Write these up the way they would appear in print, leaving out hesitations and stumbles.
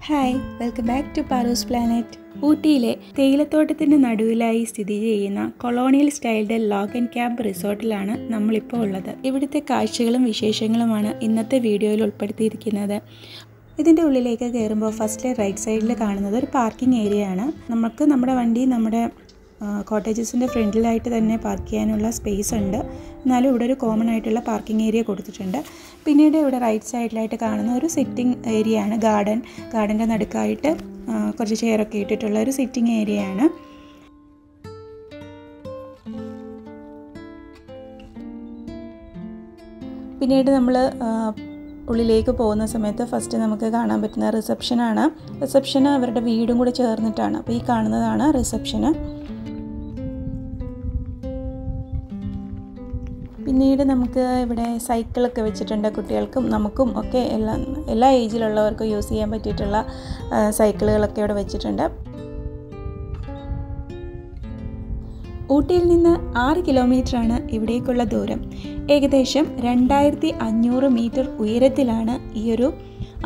Hi, welcome back to Paru's planet. ഊട്ടിയിലെ തേയിലത്തോട്ടത്തിൻ്റെ നടുവിലായി സ്ഥിതി ചെയ്യുന്ന colonial styled log and camp റിസോർട്ടിലാണ് നമ്മളിപ്പോൾ ഉള്ളത്. ഇവിടുത്തെ കാഴ്ചകളും വിശേഷങ്ങളുമാണ് ഇന്നത്തെ വീഡിയോയിൽ ഉൾപ്പെടുത്തിയിരിക്കുന്നത്. ഇതിൻ്റെ ഉള്ളിലേക്ക് കയറുമ്പോൾ ഫസ്റ്റിലെ റൈറ്റ് സൈഡിൽ കാണുന്നത് ഒരു പാർക്കിംഗ് ഏരിയ ആണ്. നമുക്ക് നമ്മുടെ വണ്ടി നമ്മുടെ കോട്ടേജസിൻ്റെ ഫ്രണ്ടിലായിട്ട് തന്നെ പാർക്ക് ചെയ്യാനുള്ള സ്പേസ് ഉണ്ട്. എന്നാലും ഇവിടെ ഒരു കോമൺ ആയിട്ടുള്ള പാർക്കിംഗ് ഏരിയ കൊടുത്തിട്ടുണ്ട്. പിന്നീട് ഇവിടെ റൈറ്റ് സൈഡിലായിട്ട് കാണുന്ന ഒരു സിറ്റിംഗ് ഏരിയ ആണ്. ഗാർഡൻ്റെ നടുക്കായിട്ട് കുറച്ച് ചെയറൊക്കെ ഇട്ടിട്ടുള്ള ഒരു സിറ്റിംഗ് ഏരിയ ആണ്. പിന്നീട് നമ്മൾ ഉള്ളിലേക്ക് പോകുന്ന സമയത്ത് ഫസ്റ്റ് നമുക്ക് കാണാൻ പറ്റുന്ന റിസപ്ഷന് അവരുടെ വീടും കൂടെ ചേർന്നിട്ടാണ്. അപ്പോൾ ഈ കാണുന്നതാണ് റിസപ്ഷന്. പിന്നീട് നമുക്ക് ഇവിടെ സൈക്കിളൊക്കെ വെച്ചിട്ടുണ്ട്. കുട്ടികൾക്കും നമുക്കും ഒക്കെ എല്ലാ ഏജിലുള്ളവർക്കും യൂസ് ചെയ്യാൻ പറ്റിയിട്ടുള്ള സൈക്കിളുകളൊക്കെ ഇവിടെ വെച്ചിട്ടുണ്ട്. ഊട്ടിയിൽ നിന്ന് 6 കിലോമീറ്ററാണ് ഇവിടേക്കുള്ള ദൂരം. ഏകദേശം 2500 മീറ്റർ ഉയരത്തിലാണ് ഈയൊരു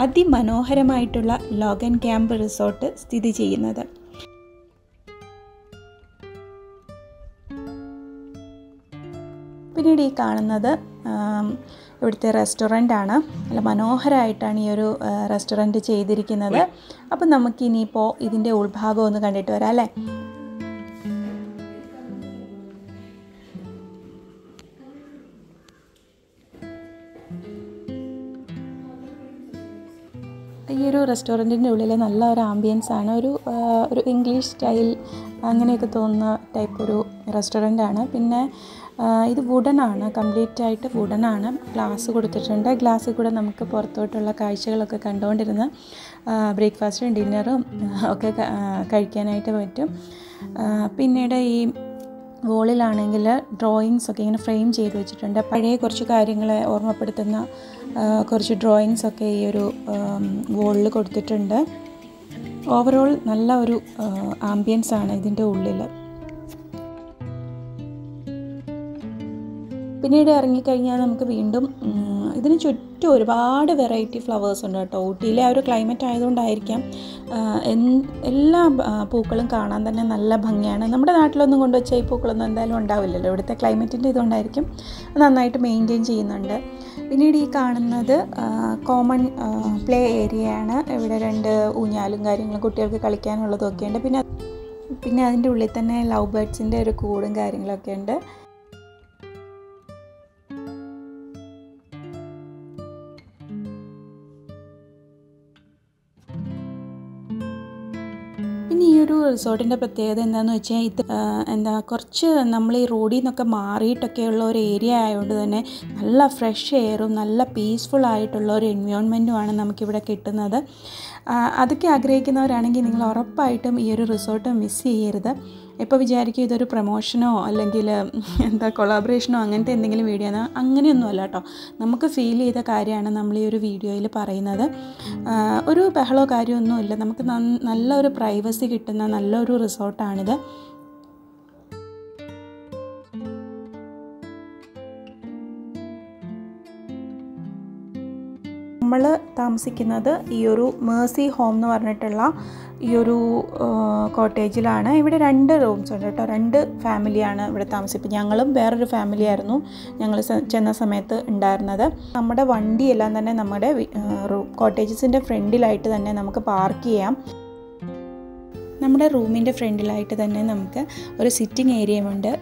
അതിമനോഹരമായിട്ടുള്ള ലോഗ് ആൻഡ് ക്യാമ്പ് റിസോർട്ട് സ്ഥിതി ചെയ്യുന്നത്. പിന്നീട് ഈ കാണുന്നത് ഇവിടുത്തെ റെസ്റ്റോറൻ്റ് ആണ്. നല്ല മനോഹരമായിട്ടാണ് ഈ ഒരു റെസ്റ്റോറൻറ്റ് ചെയ്തിരിക്കുന്നത്. അപ്പം നമുക്കിനിയിപ്പോൾ ഇതിൻ്റെ ഉൾഭാഗം ഒന്ന് കണ്ടിട്ട് വരാം അല്ലേ. ഈ ഒരു റെസ്റ്റോറൻറ്റിൻ്റെ ഉള്ളിൽ നല്ല ഒരു ആംബിയൻസ് ആണ്. ഒരു ഇംഗ്ലീഷ് സ്റ്റൈൽ അങ്ങനെയൊക്കെ തോന്നുന്ന ടൈപ്പ് ഒരു റെസ്റ്റോറൻ്റ് ആണ്. പിന്നെ ഇത് വുഡനാണ്, കംപ്ലീറ്റ് ആയിട്ട് വുഡനാണ്. ഗ്ലാസ് കൊടുത്തിട്ടുണ്ട്. ഗ്ലാസ്സിൽ കൂടെ നമുക്ക് പുറത്തോട്ടുള്ള കാഴ്ചകളൊക്കെ കണ്ടുകൊണ്ടിരുന്ന് ബ്രേക്ക്ഫാസ്റ്റും ഡിന്നറും ഒക്കെ കഴിക്കാനായിട്ട് പറ്റും. പിന്നീട് ഈ വോളിലാണെങ്കിൽ ഡ്രോയിങ്സ് ഒക്കെ ഇങ്ങനെ ഫ്രെയിം ചെയ്ത് വെച്ചിട്ടുണ്ട്. പഴയ കുറച്ച് കാര്യങ്ങളെ ഓർമ്മപ്പെടുത്തുന്ന കുറച്ച് ഡ്രോയിങ്സ് ഒക്കെ ഈ ഒരു വോളിൽ കൊടുത്തിട്ടുണ്ട്. ഓവറോൾ നല്ല ഒരു ആംബിയൻസ് ആണ് ഇതിൻ്റെ ഉള്ളിൽ. പിന്നീട് ഇറങ്ങിക്കഴിഞ്ഞാൽ നമുക്ക് വീണ്ടും ഇതിന് ചുറ്റും ഒരുപാട് വെറൈറ്റി ഫ്ലവേഴ്സ് ഉണ്ട് കേട്ടോ. ഊട്ടിയിലെ ആ ഒരു ക്ലൈമറ്റ് ആയതുകൊണ്ടായിരിക്കാം എല്ലാ പൂക്കളും കാണാൻ തന്നെ നല്ല ഭംഗിയാണ്. നമ്മുടെ നാട്ടിലൊന്നും കൊണ്ടുവച്ചാൽ ഈ പൂക്കളൊന്നും എന്തായാലും ഉണ്ടാവില്ലല്ലോ. ഇവിടുത്തെ ക്ലൈമറ്റിൻ്റെ ഇതുകൊണ്ടായിരിക്കും നന്നായിട്ട് മെയിൻറ്റെയിൻ ചെയ്യുന്നുണ്ട്. പിന്നീട് ഈ കാണുന്നത് കോമൺ പ്ലേ ഏരിയയാണ്. ഇവിടെ 2 ഊഞ്ഞാലും കാര്യങ്ങളും കുട്ടികൾക്ക് കളിക്കാനുള്ളതൊക്കെ ഉണ്ട്. പിന്നെ അതിൻ്റെ ഉള്ളിൽ തന്നെ ലവ് ബേർഡ്സിൻ്റെ ഒരു കൂടും കാര്യങ്ങളൊക്കെ ഉണ്ട്. പിന്നെ ഈ ഒരു റിസോർട്ടിൻ്റെ പ്രത്യേകത എന്താണെന്ന് വെച്ചാൽ കുറച്ച് നമ്മൾ ഈ റോഡിൽ നിന്നൊക്കെ മാറിയിട്ടൊക്കെയുള്ള ഒരു ഏരിയ ആയതുകൊണ്ട് തന്നെ നല്ല ഫ്രഷ് എയറും നല്ല പീസ്ഫുൾ ആയിട്ടുള്ള ഒരു എൻവയോൺമെൻറ്റുമാണ് നമുക്കിവിടെ കിട്ടുന്നത്. അതൊക്കെ ആഗ്രഹിക്കുന്നവരാണെങ്കിൽ നിങ്ങൾ ഉറപ്പായിട്ടും ഈ ഒരു റിസോർട്ട് മിസ് ചെയ്യരുത്. ഇപ്പോൾ വിചാരിക്കും ഇതൊരു പ്രൊമോഷനോ അല്ലെങ്കിൽ കൊളാബറേഷനോ അങ്ങനത്തെ എന്തെങ്കിലും വീഡിയോ ആണ്. അങ്ങനെയൊന്നുമല്ല കേട്ടോ. നമുക്ക് ഫീൽ ചെയ്ത കാര്യമാണ് നമ്മൾ ഈ ഒരു വീഡിയോയിൽ പറയുന്നത്. ഒരു ബഹളോ കാര്യമൊന്നുമില്ല. നമുക്ക് നല്ലൊരു പ്രൈവസി കിട്ടുന്ന നല്ലൊരു റിസോർട്ടാണിത്. നമ്മൾ താമസിക്കുന്നത് ഈ ഒരു മേഴ്സി ഹോം എന്ന് പറഞ്ഞിട്ടുള്ള ഈ ഒരു കോട്ടേജിലാണ്. ഇവിടെ 2 റൂംസ് ഉണ്ട് കേട്ടോ. 2 ഫാമിലിയാണ് ഇവിടെ താമസിക്കുന്നത്. ഞങ്ങളും വേറൊരു ഫാമിലിയായിരുന്നു ഞങ്ങൾ ചെന്ന സമയത്ത് ഉണ്ടായിരുന്നത്. നമ്മുടെ വണ്ടിയെല്ലാം തന്നെ നമ്മുടെ കോട്ടേജസിൻ്റെ ഫ്രണ്ടിലായിട്ട് തന്നെ നമുക്ക് പാർക്ക് ചെയ്യാം. നമ്മുടെ റൂമിൻ്റെ ഫ്രണ്ടിലായിട്ട് തന്നെ നമുക്ക് ഒരു സിറ്റിംഗ് ഏരിയയുമുണ്ട്.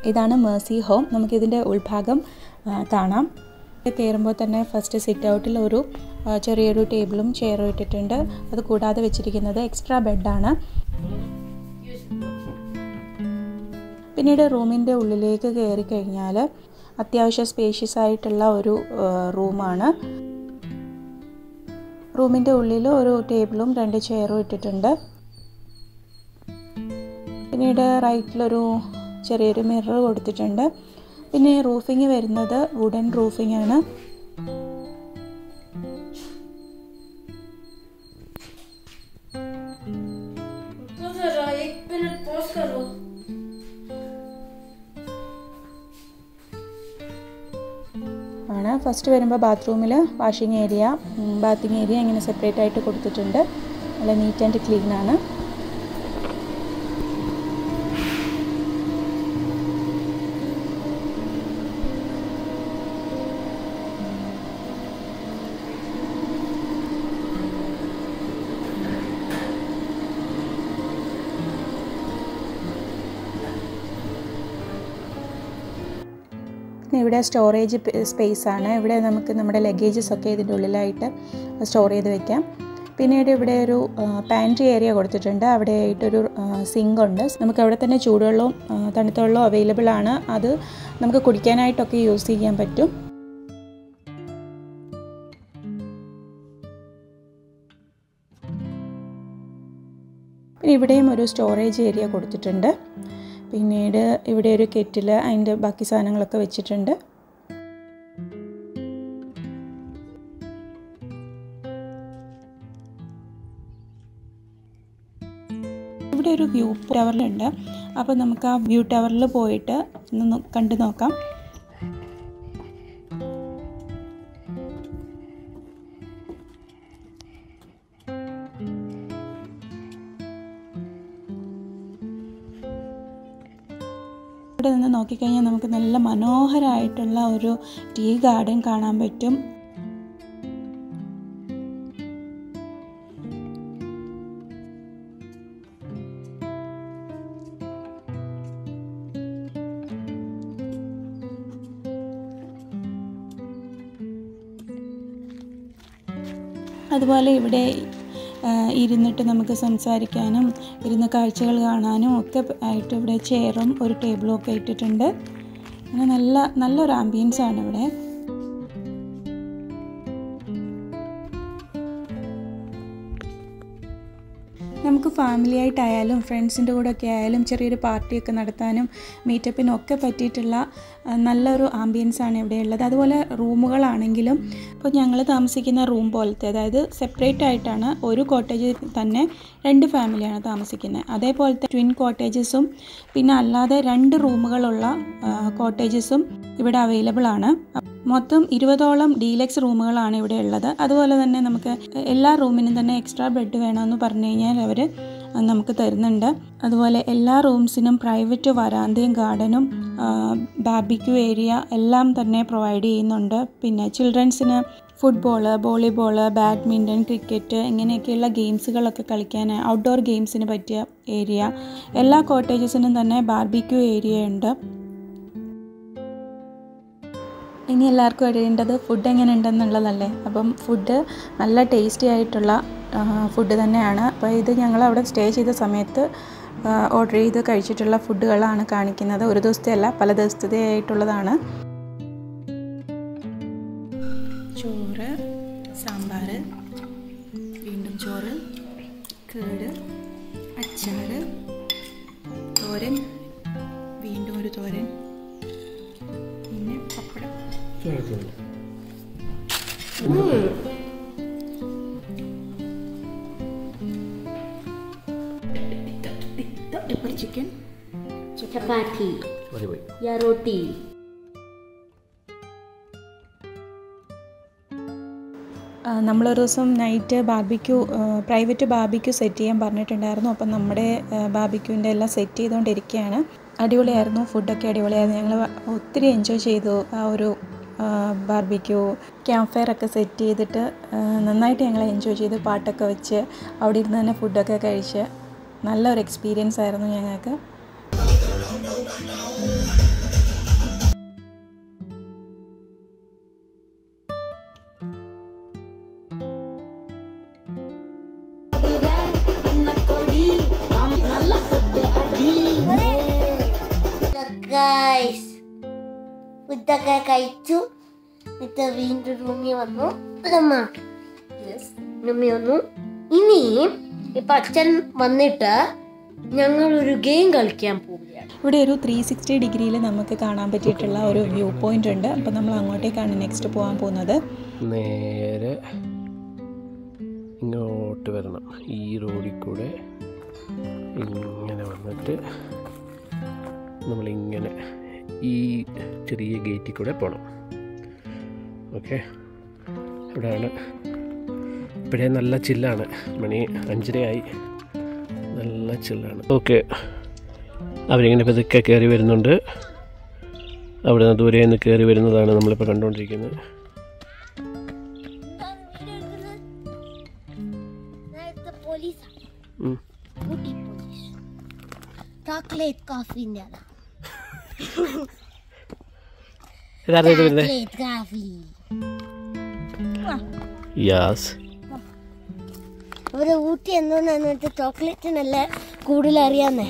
ഇതാണ് മേഴ്സി ഹോം. നമുക്കിതിൻ്റെ ഉൾഭാഗം കാണാം. കയറുമ്പോൾ തന്നെ ഫസ്റ്റ് സിറ്റ് ഔട്ടിൽ ഒരു ചെറിയൊരു ടേബിളും ചെയറും ഇട്ടിട്ടുണ്ട്. അത് കൂടാതെ വെച്ചിരിക്കുന്നത് എക്സ്ട്രാ ബെഡാണ്. പിന്നീട് റൂമിൻ്റെ ഉള്ളിലേക്ക് കയറി കഴിഞ്ഞാൽ അത്യാവശ്യം സ്പേഷ്യസ് ആയിട്ടുള്ള ഒരു റൂമാണ്. റൂമിൻ്റെ ഉള്ളിൽ ഒരു ടേബിളും 2 ചെയറും ഇട്ടിട്ടുണ്ട്. പിന്നീട് റൈറ്റിലൊരു ചെറിയൊരു മിറർ കൊടുത്തിട്ടുണ്ട്. പിന്നെ റൂഫിങ് വരുന്നത് വുഡൻ റൂഫിംഗ് ആണ്. ഫസ്റ്റ് വരുമ്പോൾ ബാത്റൂമിൽ വാഷിംഗ് ഏരിയ, ബാത്തിങ് ഏരിയ ഇങ്ങനെ സെപ്പറേറ്റ് ആയിട്ട് കൊടുത്തിട്ടുണ്ട്. നല്ല നീറ്റ് ആൻഡ് ക്ലീൻ ആണ്. ഇവിടെ സ്റ്റോറേജ് സ്പേസ് ആണ്. ഇവിടെ നമുക്ക് നമ്മുടെ ലഗേജസ് ഒക്കെ ഇതിൻ്റെ ഉള്ളിലായിട്ട് സ്റ്റോർ ചെയ്ത് വെക്കാം. പിന്നീട് ഇവിടെ ഒരു പാൻട്രി ഏരിയ കൊടുത്തിട്ടുണ്ട്. അവിടെ ആയിട്ടൊരു സിങ്ക് ഉണ്ട്. നമുക്ക് അവിടെ തന്നെ ചൂടുവെള്ളവും തണുത്ത വെള്ളവും അവൈലബിൾ ആണ്. അത് നമുക്ക് കുടിക്കാനായിട്ടൊക്കെ യൂസ് ചെയ്യാൻ പറ്റും. പിന്നെ ഇവിടെയും ഒരു സ്റ്റോറേജ് ഏരിയ കൊടുത്തിട്ടുണ്ട്. പിന്നീട് ഇവിടെ ഒരു കെറ്റിൽ, അതിൻ്റെ ബാക്കി സാധനങ്ങളൊക്കെ വെച്ചിട്ടുണ്ട്. ഇവിടെ ഒരു വ്യൂ ടവറിലുണ്ട്. അപ്പോൾ നമുക്ക് ആ വ്യൂ ടവറിൽ പോയിട്ട് ഒന്ന് കണ്ടു നോക്കാം. ഇവിടെ നിന്ന് നോക്കിക്കഴിഞ്ഞാൽ നമുക്ക് നല്ല മനോഹരമായിട്ടുള്ള ഒരു ടീ ഗാർഡൻ കാണാൻ പറ്റും. അതുപോലെ ഇവിടെ ഇരുന്നിട്ട് നമുക്ക് സംസാരിക്കാനും ഇരുന്ന് കാഴ്ചകൾ കാണാനും ഒക്കെ ആയിട്ട് ഇവിടെ ചെയറും ഒരു ടേബിളും ഒക്കെ ഇട്ടിട്ടുണ്ട്. അങ്ങനെ നല്ലൊരു ആംബിയൻസ് ആണ് ഇവിടെ. നമുക്ക് ഫാമിലി ആയിട്ടായാലും ഫ്രണ്ട്സിൻ്റെ കൂടെ ഒക്കെ ആയാലും ചെറിയൊരു പാർട്ടിയൊക്കെ നടത്താനും മീറ്റപ്പിനും ഒക്കെ പറ്റിയിട്ടുള്ള നല്ലൊരു ആംബിയൻസാണ് ഇവിടെ ഉള്ളത്. അതുപോലെ റൂമുകളാണെങ്കിലും ഇപ്പോൾ ഞങ്ങൾ താമസിക്കുന്ന റൂം പോലത്തെ, അതായത് സെപ്പറേറ്റ് ആയിട്ടാണ്. ഒരു കോട്ടേജിൽ തന്നെ 2 ഫാമിലിയാണ് താമസിക്കുന്നത്. അതേപോലത്തെ ട്വിൻ കോട്ടേജസും പിന്നെ അല്ലാതെ 2 റൂമുകളുള്ള കോട്ടേജസും ഇവിടെ അവൈലബിൾ ആണ്. മൊത്തം 20ഓളം ഡീലക്സ് റൂമുകളാണ് ഇവിടെ ഉള്ളത്. അതുപോലെ തന്നെ നമുക്ക് എല്ലാ റൂമിനും തന്നെ എക്സ്ട്രാ ബെഡ് വേണമെന്ന് പറഞ്ഞു കഴിഞ്ഞാൽ അവർ നമുക്ക് തരുന്നുണ്ട്. അതുപോലെ എല്ലാ റൂംസിനും പ്രൈവറ്റ് വരാന്തയും ഗാർഡനും ബാർബിക്യൂ ഏരിയ എല്ലാം തന്നെ പ്രൊവൈഡ് ചെയ്യുന്നുണ്ട്. പിന്നെ ചിൽഡ്രൻസിന് ഫുട്ബോൾ, വോളിബോൾ, ബാഡ്മിൻ്റൺ, ക്രിക്കറ്റ് ഇങ്ങനെയൊക്കെയുള്ള ഗെയിംസുകളൊക്കെ കളിക്കാൻ ഔട്ട്ഡോർ ഗെയിംസിന് പറ്റിയ ഏരിയ. എല്ലാ കോട്ടേജസിനും തന്നെ ബാർബിക്യൂ ഏരിയ ഉണ്ട്. ഇനി എല്ലാവർക്കും അറിയേണ്ടത് ഫുഡ് എങ്ങനെ ഉണ്ടെന്നുള്ളതല്ലേ. അപ്പം ഫുഡ് നല്ല ടേസ്റ്റി ആയിട്ടുള്ള ഫുഡ് തന്നെയാണ്. അപ്പോൾ ഇത് ഞങ്ങൾ അവിടെ സ്റ്റേ ചെയ്ത സമയത്ത് ഓർഡർ ചെയ്ത് കഴിച്ചിട്ടുള്ള ഫുഡുകളാണ് കാണിക്കുന്നത്. ഒരു ദിവസത്തെ അല്ല, പല ദിവസത്തെ ആയിട്ടുള്ളതാണ്. ചോറ്, സാമ്പാർ, വീണ്ടും ചോറ്, കേട്, അച്ചാറ്, തോരൻ, വീണ്ടും ഒരു തോരൻ, പിന്നെ പപ്പടം. चिकन, चपाती या रोटी. നമ്മളൊരു ദിവസം നൈറ്റ് പ്രൈവറ്റ് ബാർബിക്യൂ സെറ്റ് ചെയ്യാൻ പറഞ്ഞിട്ടുണ്ടായിരുന്നു. അപ്പം നമ്മുടെ ബാർബിക്യൂവിൻ്റെ എല്ലാം സെറ്റ് ചെയ്തുകൊണ്ടിരിക്കുകയാണ്. അടിപൊളിയായിരുന്നു, ഫുഡൊക്കെ അടിപൊളിയായിരുന്നു. ഞങ്ങൾ ഒത്തിരി എൻജോയ് ചെയ്തു ആ ഒരു ബാർബിക്യൂ. ക്യാമ്പ് ഫയർ ഒക്കെ സെറ്റ് ചെയ്തിട്ട് നന്നായിട്ട് ഞങ്ങൾ എൻജോയ് ചെയ്തു. പാട്ടൊക്കെ വെച്ച് അവിടെ ഇരുന്ന് തന്നെ ഫുഡൊക്കെ കഴിച്ച് നല്ലൊരു എക്സ്പീരിയൻസ് ആയിരുന്നു ഞങ്ങൾക്ക്. ഫുഡൊക്കെ കഴിച്ചു. ഇത് വീണ്ടും റൂമിൽ വന്നു. ഇനി ഇപ്പം അച്ഛൻ വന്നിട്ട് ഞങ്ങളൊരു ഗെയിം കളിക്കാൻ പോവുകയാണ്. ഇവിടെ ഒരു 360 ഡിഗ്രിയിൽ നമുക്ക് കാണാൻ പറ്റിയിട്ടുള്ള ഒരു വ്യൂ പോയിന്റ് ഉണ്ട്. അപ്പം നമ്മൾ അങ്ങോട്ടേക്കാണ് നെക്സ്റ്റ് പോകാൻ പോകുന്നത്. നേരെ ഇങ്ങോട്ട് വരണം. ഈ റോഡിൽ കൂടെ ഇങ്ങനെ വന്നിട്ട് നമ്മളിങ്ങനെ ഈ ചെറിയ ഗേറ്റിൽ കൂടെ പോകണം. ഓക്കെ, ഇവിടെയാണ്. ഇപ്പോഴേ നല്ല ചില്ലാണ്, മണി 5:30 നല്ല ചില്ലാണ്. ഓക്കെ, അവരിങ്ങനെ പതുക്കെ കയറി വരുന്നുണ്ട്. അവിടെ നിന്ന് ദൂരെ നിന്ന് കയറി വരുന്നതാണ് നമ്മളിപ്പോൾ കണ്ടുകൊണ്ടിരിക്കുന്നത്. ചോക്ലേറ്റ് കോഫി ഒരു ഊട്ടി എന്തോന്നു ചോക്ലേറ്റിനല്ല കൂടുതൽ അറിയാന്നേ.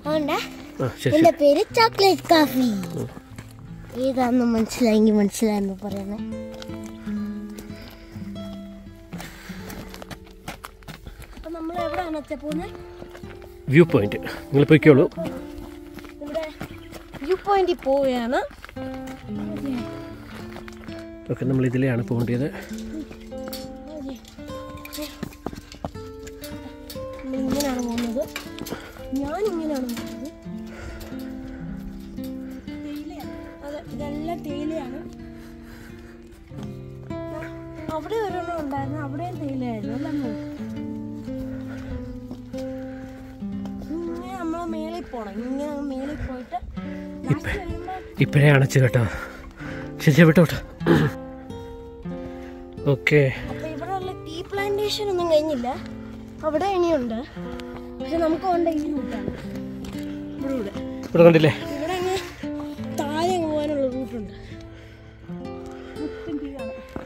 അതുകൊണ്ടാ എന്റെ പേര് ചോക്ലേറ്റ് കോഫി. ഏതാന്ന് മനസ്സിലായെങ്കിൽ മനസ്സിലായെന്ന് പറയുന്നത്. അപ്പൊ നമ്മൾ എവിടെയാണ് പോകുന്നത്? View point. നിങ്ങൾ പോയിക്കോളൂ. ഇവിടെ വ്യൂ പോയിന്റിൽ പോവുകയാണ്. ഓക്കെ, നമ്മൾ ഇതിലെയാണ് പോകേണ്ടത്. ഇങ്ങനെയാണ് പോകുന്നത്. ഞാനിങ്ങനെയാണ് പോകുന്നത്. അതെ, ഇതെല്ലാം തേയിലയാണ്. അവിടെ ഒരെണ്ണം ഉണ്ടായിരുന്നു, അവിടെയും തേയിലയായിരുന്നു അല്ലേ? ഇങ്ങനെ നമ്മളെ മേളിൽ പോണം. ഇങ്ങനെ മേളിൽ പോയിട്ട് ഇപ്പോഴേ അണച്ചു കേട്ടോ. ശരി, വിട്ടോട്ടെ. ഓക്കെ, അപ്പൊ ഇവിടെ ഉള്ള ടീ പ്ലാന്റേഷൻ ഒന്നും കഴിഞ്ഞില്ല, അവിടെ ഇനിയുണ്ട്. പക്ഷെ നമുക്ക് കൊണ്ട് ഈ റൂട്ടാണ്. ഇവിടെ കണ്ടില്ലേ, ഇവിടെ താഴെ പോകാനുള്ള റൂട്ടുണ്ട്.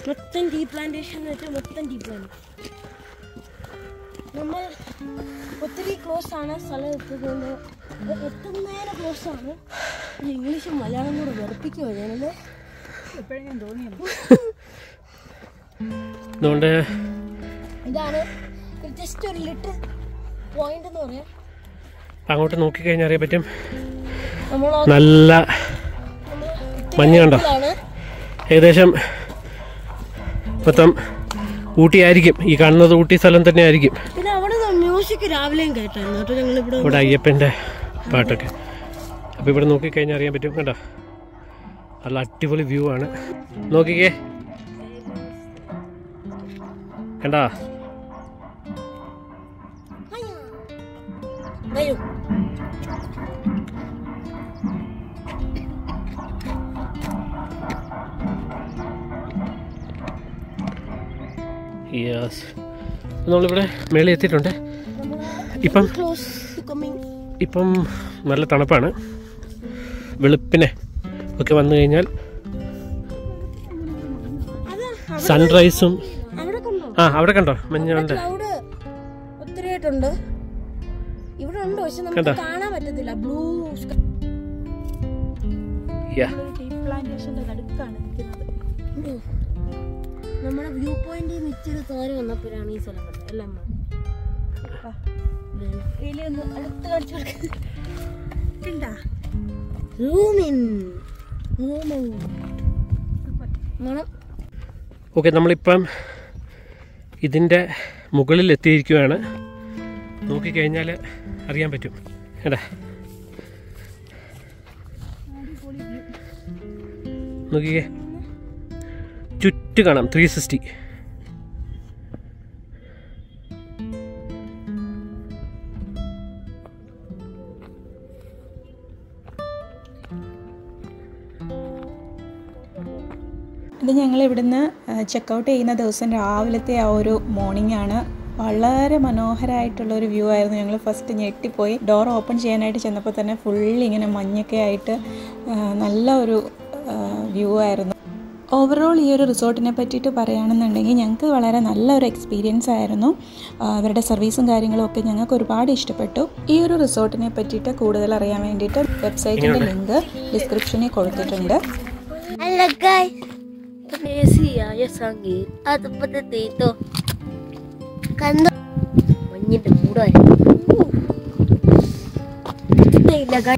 മൊത്തം ടീ പ്ലാന്റേഷൻ എന്ന് വെച്ചാൽ മൊത്തം ടീ പ്ലാന്റ്. നമ്മൾ ഒത്തിരി ക്ലോസ് ആണ് സ്ഥലം എത്തുന്നത്. എത്തുന്നതിന് ക്ലോസ് ആണ്. ഇംഗ്ലീഷും മലയാളം കൂടെ വെറുപ്പിക്കുമോ ഞാനല്ലേ? എപ്പോഴെങ്കിലും തോന്നിയത്. ഇതാണ് ജസ്റ്റ് ഒരു ലിറ്റിൽ പോയിന്റ് എന്ന് പറയാം. അങ്ങോട്ട് നോക്കിക്കഴിഞ്ഞാൽ അറിയാൻ പറ്റും. നല്ല മഞ്ഞ് കണ്ടോ? ഏകദേശം മൊത്തം ഊട്ടി ആയിരിക്കും. ഈ കാണുന്നത് ഊട്ടി സ്ഥലം തന്നെ ആയിരിക്കും. പിന്നെ അവിടെ മ്യൂസിക് രാവിലെയും കേട്ടായിരുന്നു. ഇവിടെ അയ്യപ്പൻ്റെ പാട്ടൊക്കെ. അപ്പോൾ ഇവിടെ നോക്കിക്കഴിഞ്ഞാൽ അറിയാൻ പറ്റും. കണ്ടോ, നല്ല അടിപൊളി വ്യൂ ആണ്. നോക്കിക്കേ, കണ്ടോ? യെസ്, നമ്മളിവിടെ മേളിൽ എത്തിയിട്ടുണ്ട്. ഇപ്പം നല്ല തണുപ്പാണ്. വെളുപ്പിനെ ഒക്കെ വന്നു കഴിഞ്ഞാൽ സൺറൈസും അവിടെ കണ്ടോ മഞ്ഞുണ്ട്. ഒത്തിരിയായിട്ടുണ്ട്. ഇവിടെ ഉണ്ട്, പക്ഷെ നമുക്ക് കാണാൻ പറ്റത്തില്ല. ബ്ലൂ നമ്മുടെ വ്യൂ പോയിന്റ് ഇച്ചിരി തോര വന്നപ്പോഴാണ് ഈ സ്ഥലം കണ്ടത് അല്ലേ? ഓക്കെ, നമ്മളിപ്പം ഇതിൻ്റെ മുകളിൽ എത്തിയിരിക്കുകയാണ്. നോക്കിക്കഴിഞ്ഞാൽ അറിയാൻ പറ്റും. കേട്ടാ, നോക്കിക്കേ, ചുറ്റ് കാണാം 360. ഇത് ഞങ്ങൾ ഇവിടുന്ന് ചെക്കൗട്ട് ചെയ്യുന്ന ദിവസം രാവിലത്തെ ആ ഒരു മോർണിംഗ് ആണ്. വളരെ മനോഹരമായിട്ടുള്ളൊരു വ്യൂ ആയിരുന്നു. ഞങ്ങൾ ഫസ്റ്റ് ഞെട്ടിപ്പോയി. ഡോർ ഓപ്പൺ ചെയ്യാനായിട്ട് ചെന്നപ്പോൾ തന്നെ ഫുള്ളി ഇങ്ങനെ മഞ്ഞൊക്കെ ആയിട്ട് നല്ല ഒരു വ്യൂ ആയിരുന്നു. ഓവറോൾ ഈ ഒരു റിസോർട്ടിനെ പറ്റിയിട്ട് പറയുകയാണെന്നുണ്ടെങ്കിൽ ഞങ്ങൾക്ക് വളരെ നല്ലൊരു എക്സ്പീരിയൻസ് ആയിരുന്നു. അവരുടെ സർവീസും കാര്യങ്ങളും ഒക്കെ ഞങ്ങൾക്ക് ഒരുപാട് ഇഷ്ടപ്പെട്ടു. ഈ ഒരു റിസോർട്ടിനെ പറ്റിയിട്ട് കൂടുതൽ അറിയാൻ വേണ്ടിയിട്ട് വെബ്സൈറ്റിൻ്റെ ലിങ്ക് ഡിസ്ക്രിപ്ഷനിൽ കൊടുത്തിട്ടുണ്ട്.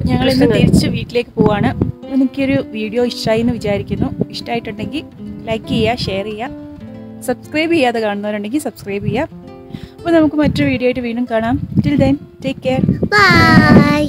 ഞങ്ങളിന്ന് തിരിച്ച് വീട്ടിലേക്ക് പോവാണ്. എനിക്കൊരു വീഡിയോ ഇഷ്ടമായി എന്ന് വിചാരിക്കുന്നു. ഇഷ്ടമായിട്ടുണ്ടെങ്കിൽ ലൈക്ക് ചെയ്യുക, ഷെയർ ചെയ്യുക, സബ്സ്ക്രൈബ് ചെയ്യാതെ കാണുന്നവരുണ്ടെങ്കിൽ സബ്സ്ക്രൈബ് ചെയ്യുക. അപ്പോൾ നമുക്ക് മറ്റൊരു വീഡിയോ ആയിട്ട് വീണ്ടും കാണാം. Till then take care, by.